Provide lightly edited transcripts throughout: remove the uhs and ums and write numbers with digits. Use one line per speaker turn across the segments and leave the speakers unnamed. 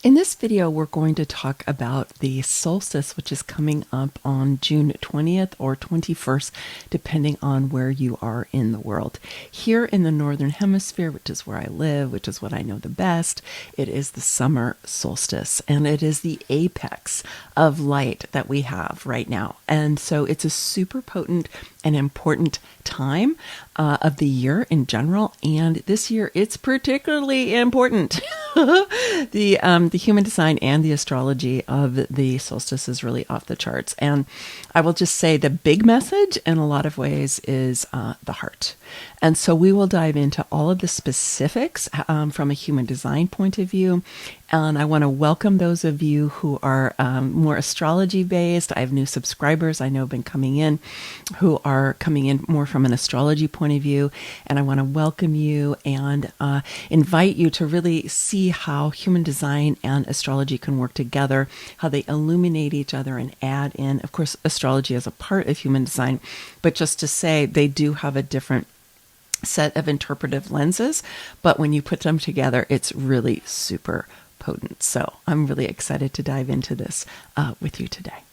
In this video, we're going to talk about the solstice, which is coming up on June 20th or 21st, depending on where you are in the world. Here in the Northern Hemisphere, which is where I live, which is what I know the best, it is the summer solstice, and it is the apex of light that we have right now. And so it's a super potent and important time of the year in general, and this year it's particularly important. The human design and the astrology of the solstice is really off the charts. And I will just say the big message in a lot of ways is the heart. And so we will dive into all of the specifics from a human design point of view. And I want to welcome those of you who are more astrology based. I have new subscribers I know have been coming in who are coming in more from an astrology point of view. And I want to welcome you and invite you to really see how human design and astrology can work together, how they illuminate each other and add in, of course, astrology as a part of human design, but just to say they do have a different set of interpretive lenses, but when you put them together, it's really super potent. So I'm really excited to dive into this with you today.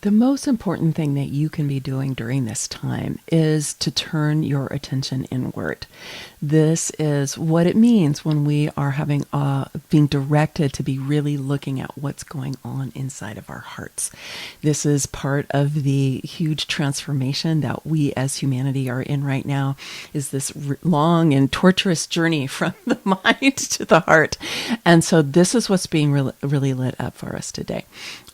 The most important thing that you can be doing during this time is to turn your attention inward. This is what it means when we are having being directed to be really looking at what's going on inside of our hearts. This is part of the huge transformation that we as humanity are in right now, is this long and torturous journey from the mind to the heart. And so this is what's being really lit up for us today.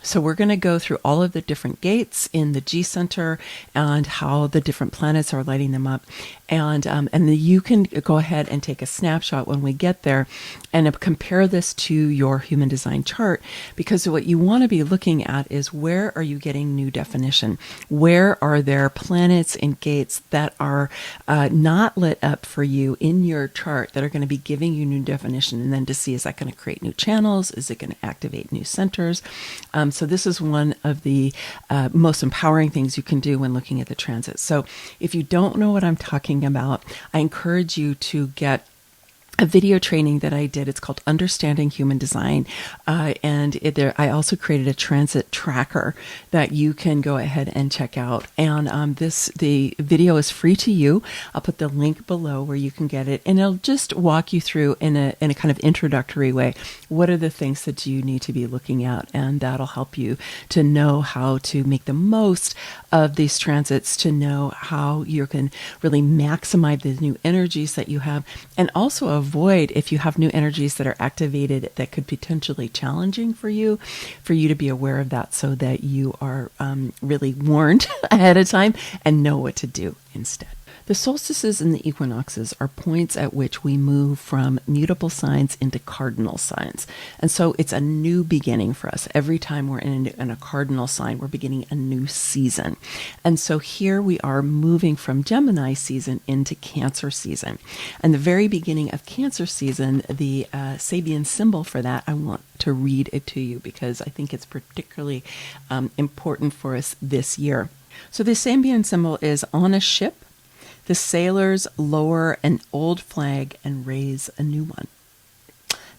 So we're going to go through all of the different gates in the G center and how the different planets are lighting them up. And you can go ahead and take a snapshot when we get there and compare this to your human design chart, because what you want to be looking at is where are you getting new definition? Where are there planets and gates that are not lit up for you in your chart that are going to be giving you new definition? And then to see, is that going to create new channels? Is it going to activate new centers? So this is one of the most empowering things you can do when looking at the transit. So if you don't know what I'm talking about, I encourage you to get a video training that I did. It's called Understanding Human Design. I also created a transit tracker that you can go ahead and check out. And the video is free to you. I'll put the link below where you can get it. And it'll just walk you through in a kind of introductory way. What are the things that you need to be looking at? And that'll help you to know how to make the most of these transits, to know how you can really maximize the new energies that you have, and also avoid if you have new energies that are activated that could potentially challenging for you to be aware of that, so that you are really warned ahead of time and know what to do instead. The solstices and the equinoxes are points at which we move from mutable signs into cardinal signs. And so it's a new beginning for us. Every time we're in a cardinal sign, we're beginning a new season. And so here we are moving from Gemini season into Cancer season. And the very beginning of Cancer season, the Sabian symbol for that, I want to read it to you because I think it's particularly important for us this year. So the Sabian symbol is on a ship. The sailors lower an old flag and raise a new one.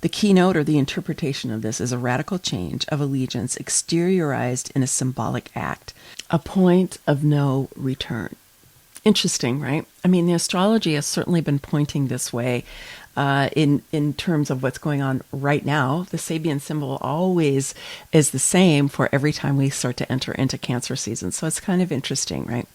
The keynote or the interpretation of this is a radical change of allegiance exteriorized in a symbolic act, a point of no return. Interesting, right? I mean, the astrology has certainly been pointing this way in terms of what's going on right now. The Sabian symbol always is the same for every time we start to enter into Cancer season. So it's kind of interesting, right?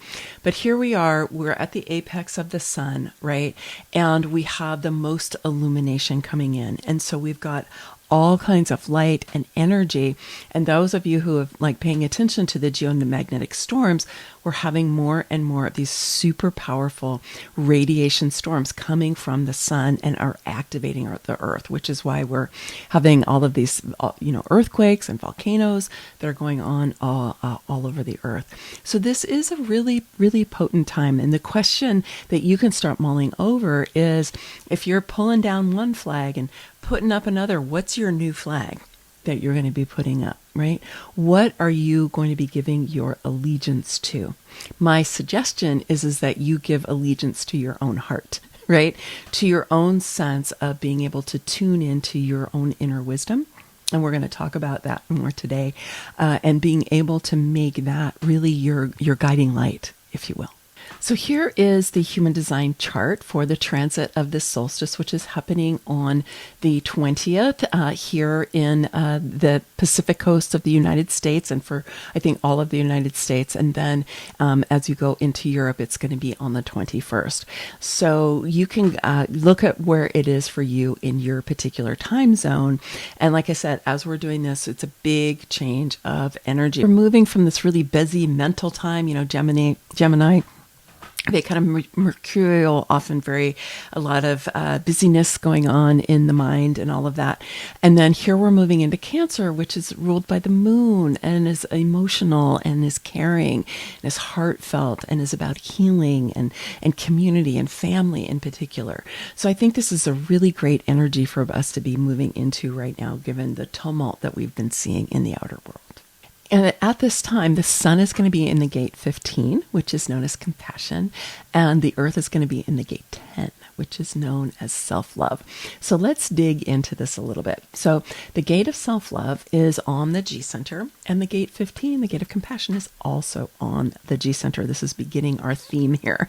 But here we're at the apex of the sun, right? And we have the most illumination coming in. And so we've got all kinds of light and energy. And those of you who have paying attention to the geomagnetic storms, we're having more and more of these super powerful radiation storms coming from the sun and are activating the earth, which is why we're having all of these, earthquakes and volcanoes that are going on all over the earth. So this is a really, really potent time. And the question that you can start mulling over is, if you're pulling down one flag and putting up another, what's your new flag? that you're going to be putting up, right? What are you going to be giving your allegiance to? My suggestion is that you give allegiance to your own heart, right? To your own sense of being able to tune into your own inner wisdom. And we're going to talk about that more today, and being able to make that really your guiding light, if you will. So here is the human design chart for the transit of this solstice, which is happening on the 20th here in the Pacific coast of the United States, and for, I think, all of the United States. And then as you go into Europe, it's going to be on the 21st. So you can look at where it is for you in your particular time zone. And like I said, as we're doing this, it's a big change of energy. We're moving from this really busy mental time, Gemini, they kind of mercurial, often a lot of busyness going on in the mind and all of that. And then here we're moving into Cancer, which is ruled by the moon and is emotional and is caring and is heartfelt and is about healing and community and family in particular. So I think this is a really great energy for us to be moving into right now, given the tumult that we've been seeing in the outer world. And at this time, the sun is going to be in the gate 15, which is known as compassion, and the earth is going to be in the gate 10, which is known as self-love. So let's dig into this a little bit. So the gate of self-love is on the G center, and the gate 15, the gate of compassion, is also on the G center. This is beginning our theme here.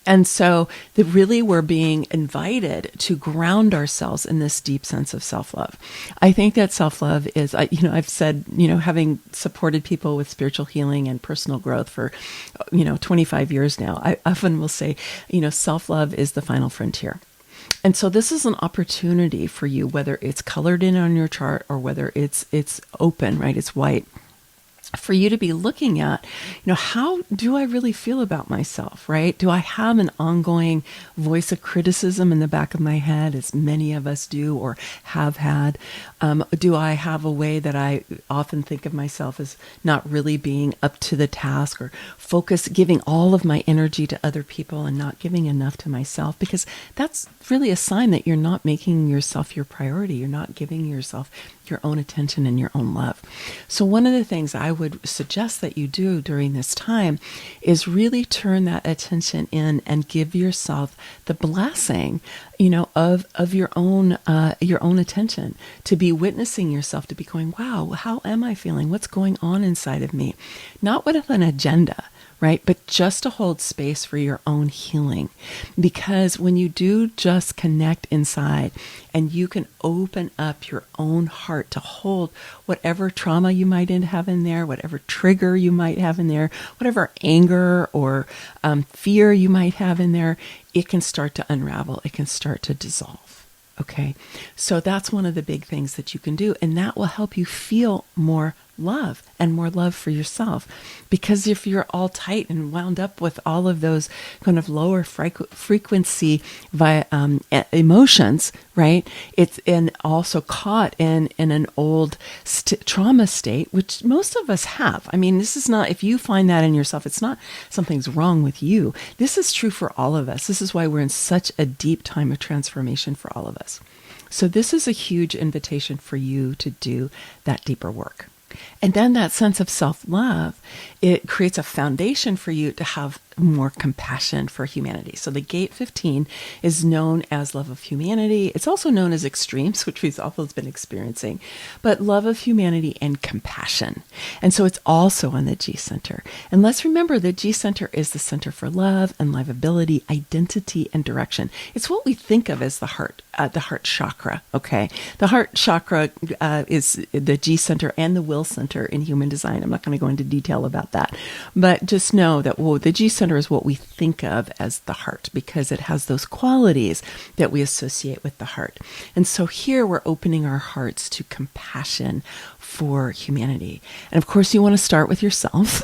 And so really we're being invited to ground ourselves in this deep sense of self-love. I think that self-love is, I've said, having supported people with spiritual healing and personal growth for, 25 years now, I often will say, self-love is the final frontier. And so this is an opportunity for you, whether it's colored in on your chart or whether it's open, right? It's white. For you to be looking at, how do I really feel about myself, right? Do I have an ongoing voice of criticism in the back of my head, as many of us do or have had? Do I have a way that I often think of myself as not really being up to the task, or giving all of my energy to other people and not giving enough to myself? Because that's really a sign that you're not making yourself your priority. You're not giving yourself your own attention and your own love. So one of the things I would suggest that you do during this time is really turn that attention in and give yourself the blessing, of your own attention, to be witnessing yourself, to be going, wow, how am I feeling? What's going on inside of me? Not with an agenda, right? But just to hold space for your own healing. Because when you do just connect inside and you can open up your own heart to hold whatever trauma you might have in there, whatever trigger you might have in there, whatever anger or fear you might have in there, it can start to unravel. It can start to dissolve. Okay. So that's one of the big things that you can do. And that will help you feel more love and more love for yourself. Because if you're all tight and wound up with all of those kind of lower frequency emotions, right? It's also caught in an old trauma state, which most of us have. I mean, this is not, if you find that in yourself, it's not something's wrong with you. This is true for all of us. This is why we're in such a deep time of transformation for all of us. So this is a huge invitation for you to do that deeper work. And then that sense of self-love, it creates a foundation for you to have more compassion for humanity. So the gate 15 is known as love of humanity. It's also known as extremes, which we've always been experiencing, but love of humanity and compassion. And so it's also on the G center. And let's remember the G center is the center for love and livability, identity, and direction. It's what we think of as the heart chakra. Okay. The heart chakra is the G center and the will center in human design. I'm not going to go into detail about that, but just know that the G center is what we think of as the heart, because it has those qualities that we associate with the heart. And so here we're opening our hearts to compassion for humanity. And of course, you want to start with yourself.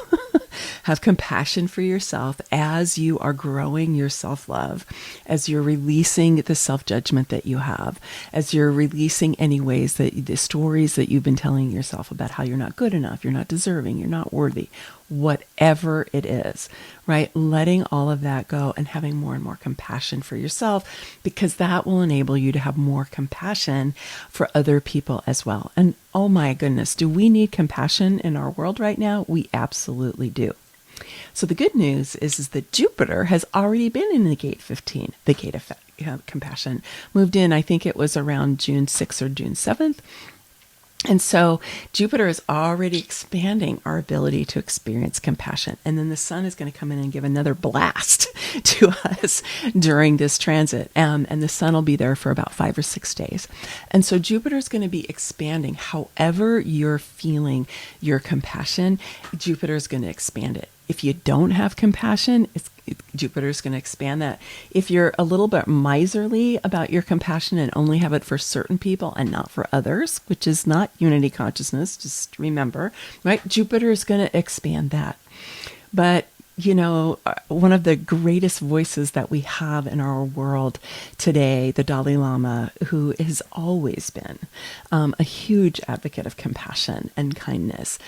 Have compassion for yourself as you are growing your self-love, as you're releasing the self-judgment that you have, as you're releasing any ways that the stories that you've been telling yourself about how you're not good enough, you're not deserving, you're not worthy, whatever it is, right? Letting all of that go and having more and more compassion for yourself, because that will enable you to have more compassion for other people as well. And oh my goodness, do we need compassion in our world right now? We absolutely do. So the good news is that Jupiter has already been in the gate 15, the gate of compassion, moved in, I think it was around June 6th or June 7th. And so Jupiter is already expanding our ability to experience compassion. And then the sun is going to come in and give another blast to us during this transit. And the sun will be there for about 5 or 6 days. And so Jupiter is going to be expanding. However you're feeling your compassion, Jupiter is going to expand it. If you don't have compassion, Jupiter is going to expand that. If you're a little bit miserly about your compassion and only have it for certain people and not for others, which is not unity consciousness, just remember, right? Jupiter is going to expand that. But you know, one of the greatest voices that we have in our world today, the Dalai Lama, who has always been a huge advocate of compassion and kindness,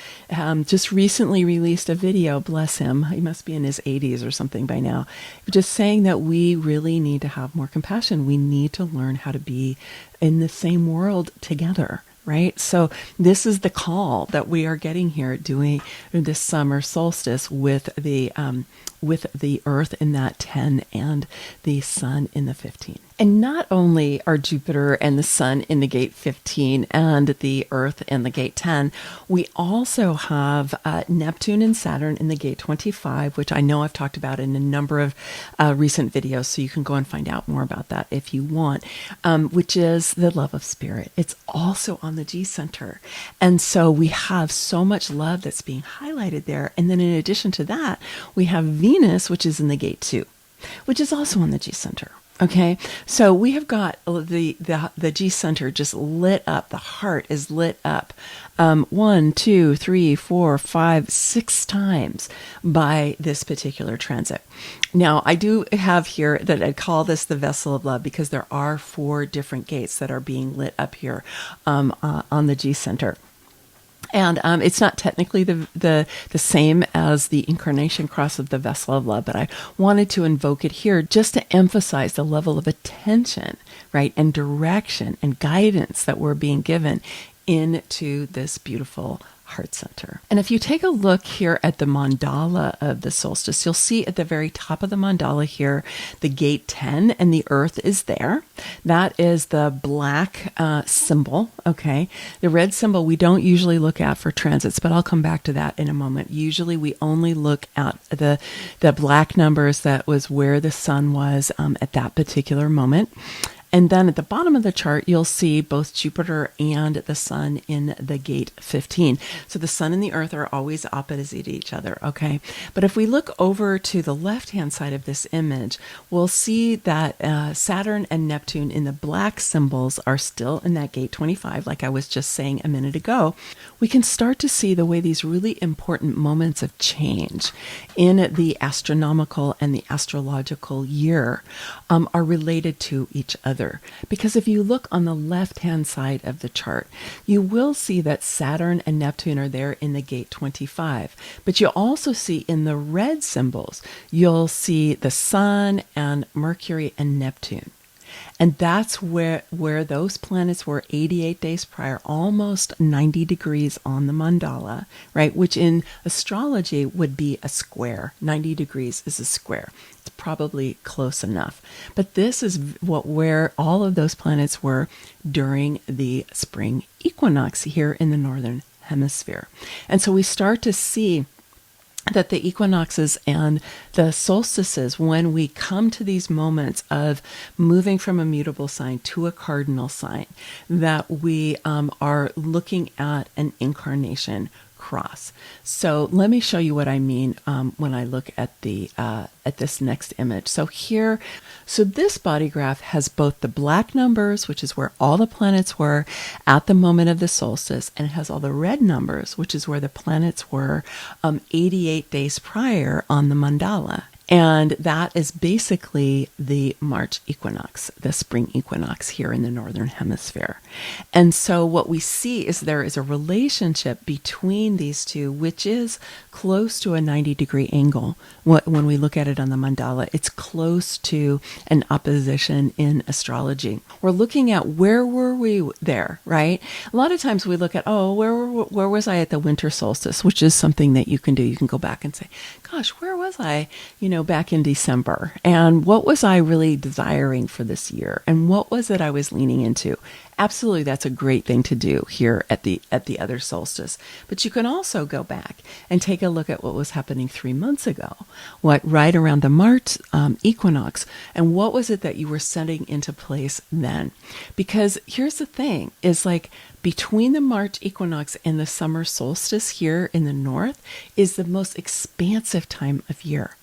just recently released a video, bless him, he must be in his 80s or something by now, just saying that we really need to have more compassion. We need to learn how to be in the same world together. Right? So this is the call that we are getting here doing this summer solstice with the Earth in that 10 and the Sun in the 15. And not only are Jupiter and the Sun in the gate 15 and the Earth in the gate 10, we also have Neptune and Saturn in the gate 25, which I know I've talked about in a number of recent videos, so you can go and find out more about that if you want, which is the love of spirit. It's also on the G center. And so we have so much love that's being highlighted there. And then in addition to that, we have Venus, which is in the gate 2, which is also on the G center. Okay, so we have got the G center just lit up. The heart is lit up 1, 2, 3, 4, 5, 6 times by this particular transit. Now, I do have here that I call this the vessel of love because there are 4 different gates that are being lit up here on the G center. And it's not technically the same as the incarnation cross of the vessel of love, but I wanted to invoke it here just to emphasize the level of attention, right, and direction and guidance that we're being given into this beautiful heart center. And if you take a look here at the mandala of the solstice, you'll see at the very top of the mandala here, the gate 10, and the Earth is there. That is the black symbol, okay? The red symbol we don't usually look at for transits, but I'll come back to that in a moment. Usually we only look at the black numbers. That was where the sun was at that particular moment. And then at the bottom of the chart, you'll see both Jupiter and the sun in the gate 15. So the sun and the Earth are always opposite each other, okay? But if we look over to the left-hand side of this image, we'll see that Saturn and Neptune in the black symbols are still in that gate 25, like I was just saying a minute ago. We can start to see the way these really important moments of change in the astronomical and the astrological year are related to each other. Because if you look on the left-hand side of the chart, you will see that Saturn and Neptune are there in the gate 25. But you'll also see in the red symbols, you'll see the Sun and Mercury and Neptune. And that's where those planets were 88 days prior, almost 90 degrees on the mandala, right? Which in astrology would be a square. 90 degrees is a square. It's probably close enough. But this is where all of those planets were during the spring equinox here in the northern hemisphere. And so we start to see that the equinoxes and the solstices, when we come to these moments of moving from a mutable sign to a cardinal sign, that we are looking at an incarnation cross. So let me show you what I mean when I look at this next image. So here, this body graph has both the black numbers, which is where all the planets were at the moment of the solstice, and it has all the red numbers, which is where the planets were 88 days prior on the mandala. And that is basically the March equinox, the spring equinox here in the Northern Hemisphere. And so what we see is there is a relationship between these two, which is close to a 90-degree angle. When we look at it on the mandala, it's close to an opposition in astrology. We're looking at where were we there, right? A lot of times we look at, where was I at the winter solstice, which is something that you can do. You can go back and say, gosh, where was I, back in December? And what was I really desiring for this year? And what was it I was leaning into? Absolutely, that's a great thing to do here at the other solstice. But you can also go back and take a look at what was happening 3 months ago, right around the March equinox, and what was it that you were setting into place then? Because here's the thing, is like between the March equinox and the summer solstice here in the north is the most expansive time of year.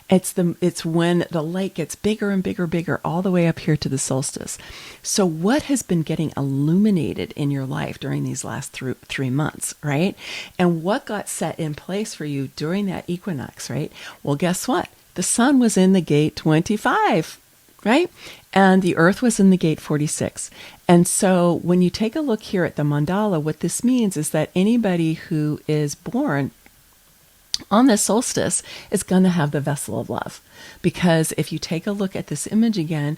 It's when the light gets bigger and bigger all the way up here to the solstice. So what has been getting illuminated in your life during these last 3 months, right? And what got set in place for you during that equinox, right? Well, guess what? The sun was in the gate 25, right? And the earth was in the gate 46. And so when you take a look here at the mandala, what this means is that anybody who is born on this solstice is going to have the vessel of love. Because if you take a look at this image again,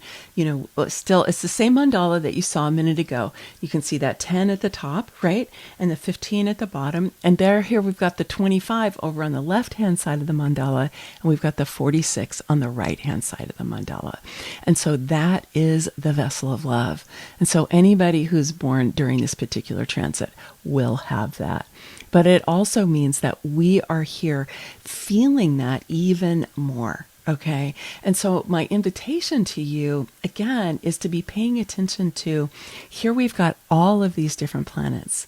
still it's the same mandala that you saw a minute ago. You can see that 10 at the top, right? And the 15 at the bottom. And here we've got the 25 over on the left-hand side of the mandala, and we've got the 46 on the right-hand side of the mandala. And so that is the vessel of love. And so anybody who's born during this particular transit will have that. But it also means that we are here feeling that even more, okay? And so my invitation to you, again, is to be paying attention to, here we've got all of these different planets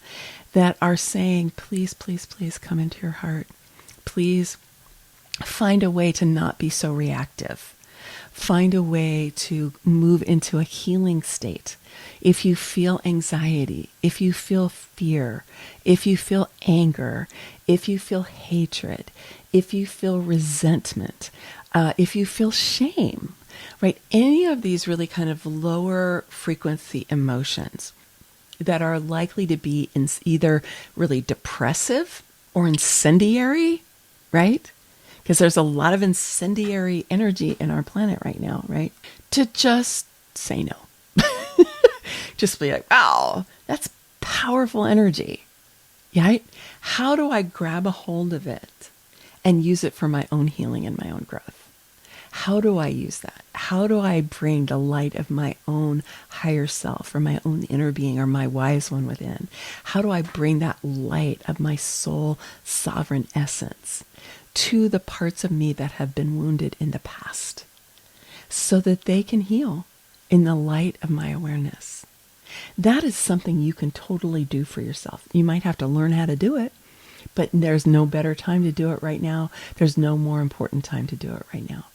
that are saying, please, please, please come into your heart. Please find a way to not be so reactive. Find a way to move into a healing state. If you feel anxiety, if you feel fear, if you feel anger, if you feel hatred, if you feel resentment, if you feel shame, right? Any of these really kind of lower frequency emotions that are likely to be either really depressive or incendiary, right? Because there's a lot of incendiary energy in our planet right now, right? To just say no. Just be like, wow, that's powerful energy, right? How do I grab a hold of it and use it for my own healing and my own growth? How do I use that? How do I bring the light of my own higher self or my own inner being or my wise one within? How do I bring that light of my soul sovereign essence to the parts of me that have been wounded in the past so that they can heal in the light of my awareness? That is something you can totally do for yourself. You might have to learn how to do it, but there's no better time to do it right now. There's no more important time to do it right now.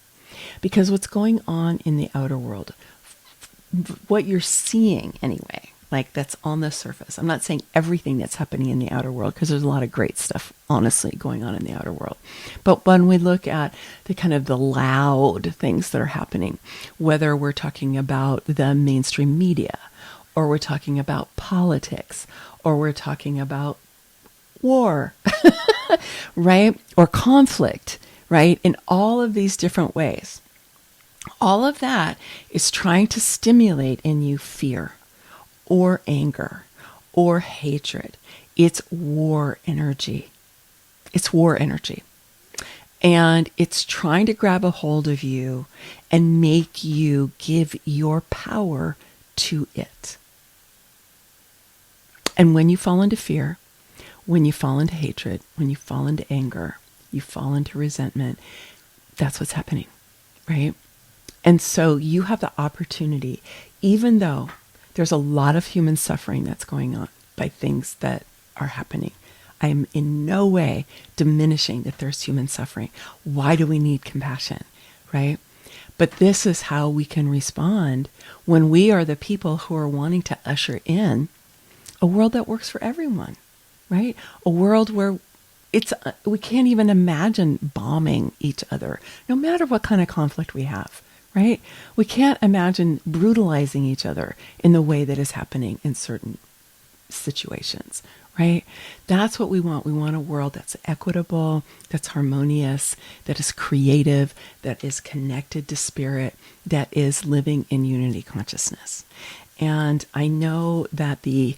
Because what's going on in the outer world, what you're seeing anyway, like that's on the surface. I'm not saying everything that's happening in the outer world, because there's a lot of great stuff, honestly, going on in the outer world. But when we look at the kind of the loud things that are happening, whether we're talking about the mainstream media, or we're talking about politics, or we're talking about war, right? Or conflict, right? In all of these different ways. All of that is trying to stimulate in you fear or anger or hatred. It's war energy. It's war energy. And it's trying to grab a hold of you and make you give your power to it. And when you fall into fear, when you fall into hatred, when you fall into anger, you fall into resentment, that's what's happening, right? And so you have the opportunity, even though there's a lot of human suffering that's going on by things that are happening. I am in no way diminishing that there's human suffering. Why do we need compassion, right? But this is how we can respond when we are the people who are wanting to usher in a world that works for everyone, right? A world where we can't even imagine bombing each other, no matter what kind of conflict we have, right? We can't imagine brutalizing each other in the way that is happening in certain situations, right? That's what we want. We want a world that's equitable, that's harmonious, that is creative, that is connected to spirit, that is living in unity consciousness. And I know that the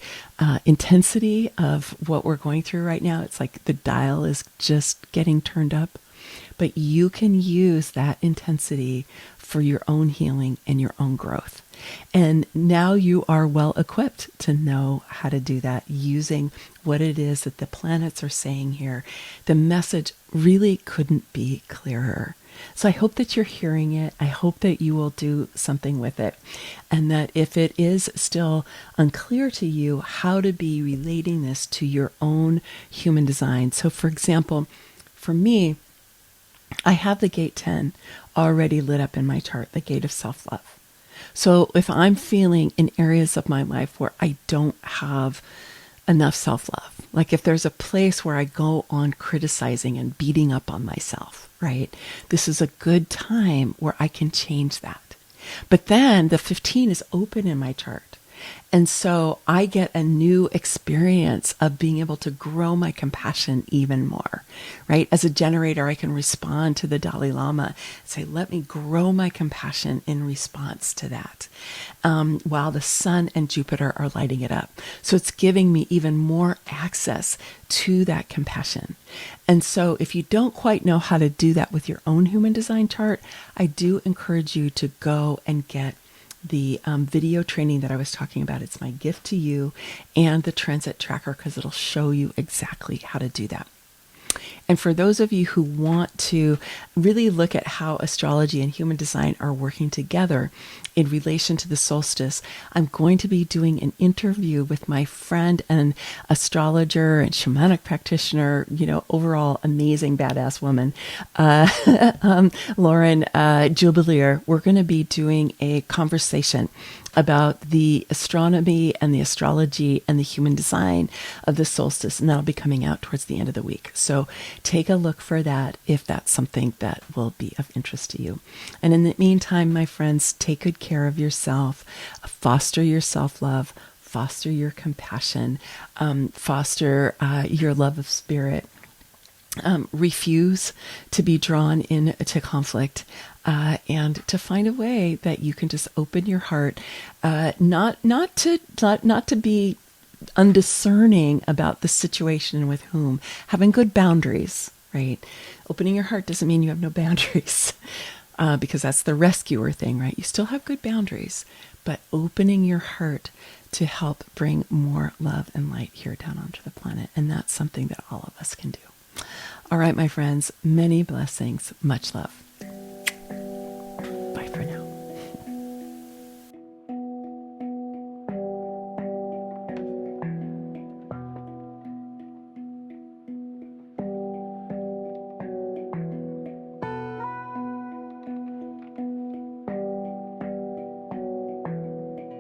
intensity of what we're going through right now, it's like the dial is just getting turned up. But you can use that intensity for your own healing and your own growth. And now you are well equipped to know how to do that using what it is that the planets are saying here. The message really couldn't be clearer. So I hope that you're hearing it. I hope that you will do something with it. And that if it is still unclear to you how to be relating this to your own human design. So for example, for me, I have the gate 10 already lit up in my chart, the gate of self-love. So if I'm feeling in areas of my life where I don't have enough self-love, like if there's a place where I go on criticizing and beating up on myself, right? This is a good time where I can change that. But then the 15 is open in my chart. And so I get a new experience of being able to grow my compassion even more, right? As a generator, I can respond to the Dalai Lama and say, let me grow my compassion in response to that. While the sun and Jupiter are lighting it up. So it's giving me even more access to that compassion. And so if you don't quite know how to do that with your own human design chart, I do encourage you to go and get the video training that I was talking about. It's my gift to you, and the transit tracker, because it'll show you exactly how to do that. And for those of you who want to really look at how astrology and human design are working together in relation to the solstice, I'm going to be doing an interview with my friend and astrologer and shamanic practitioner, overall amazing badass woman, Lauren Jubilier. We're going to be doing a conversation about the astronomy and the astrology and the human design of the solstice, and that'll be coming out towards the end of the week. So take a look for that if that's something that will be of interest to you. And in the meantime, my friends, take good care of yourself, foster your self-love, foster your compassion, foster your love of spirit. Refuse to be drawn into conflict, and to find a way that you can just open your heart, not to be undiscerning about the situation with whom, having good boundaries, right? Opening your heart doesn't mean you have no boundaries, because that's the rescuer thing, right? You still have good boundaries, but opening your heart to help bring more love and light here down onto the planet. And that's something that all of us can do. All right, my friends, many blessings, much love.